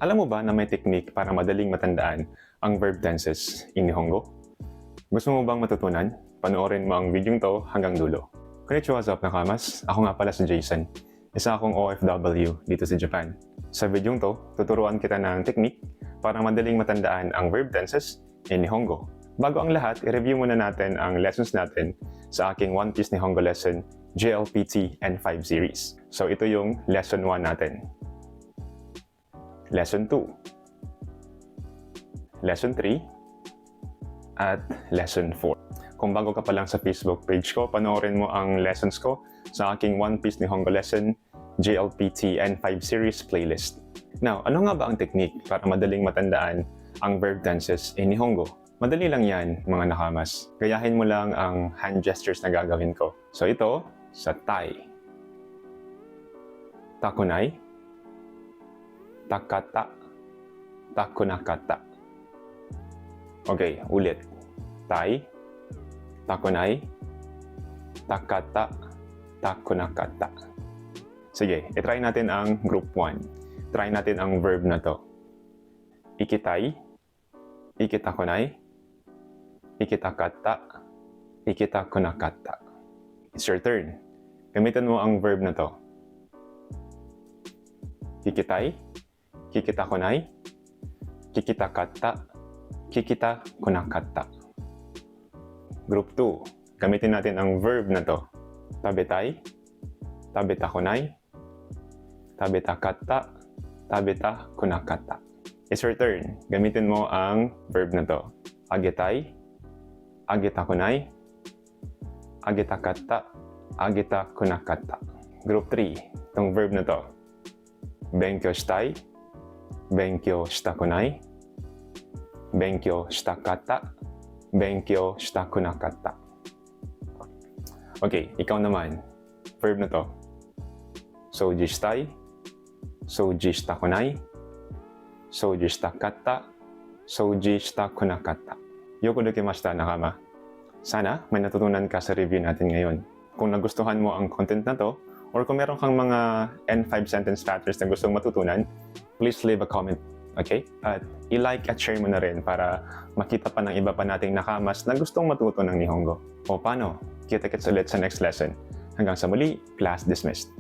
Alam mo ba na may technique para madaling matandaan ang verb tenses in Nihongo? Gusto mo bang matutunan? Panoorin mo ang video to hanggang dulo. Konnichiwa, what's up nakamas? Ako nga pala si Jason. Isa akong OFW dito sa Japan. Sa video to, tuturuan kita ng technique para madaling matandaan ang verb tenses in Nihongo. Bago ang lahat, i-review muna natin ang lessons natin sa aking One Piece Nihongo lesson JLPT N5 series. So ito yung lesson 1 natin. Lesson 2, Lesson 3, at Lesson 4. Kung bago ka pa lang sa Facebook page ko, panoorin mo ang lessons ko sa aking One Piece Nihongo lesson JLPT N5 series playlist. Now, ano nga ba ang technique para madaling matandaan ang verb tenses in Nihongo? Madali lang yan, mga nakamas. Gayahin mo lang ang hand gestures na gagawin ko. So ito, sa tai. Takunai. Takata. Takunakata. Okay, ulit. Tai. Takunai. Takata. Takunakata. Sige, itry natin ang group 1. Try natin ang verb na to. Ikitai. Ikitakunai. Ikitakata. Ikitakunakata. It's your turn. Gamitan mo ang verb na to. Kikitai, kikitakunai, kikitakata, kikitakunakata. Group 2. Gamitin natin ang verb na to. Tabetai, tabetakunai, tabetakata, tabetakunakata. It's your turn. Gamitin mo ang verb na to. Agetai, agetakunai, agetakata, agetakunakata. Group 3. Itong verb na to. Benkyou shitai, benkyou shitakunai, benkyou shitakata, benkyou shitakunakata. Okay, ikaw naman. Verb na to. Souji shitai, souji shitakunai, souji shitakata, souji shitakunakata. Yoko dekimashita, nakama. Sana may natutunan ka sa review natin ngayon. Kung nagustuhan mo ang content na to, or kung meron kang mga N5 sentence patterns na gustong matutunan, please leave a comment, okay? At i-like at share mo na rin para makita pa ng iba pa nating nakamas na gustong matuto ng Nihongo. O paano? Kita-kits ulit sa next lesson. Hanggang sa muli, class dismissed.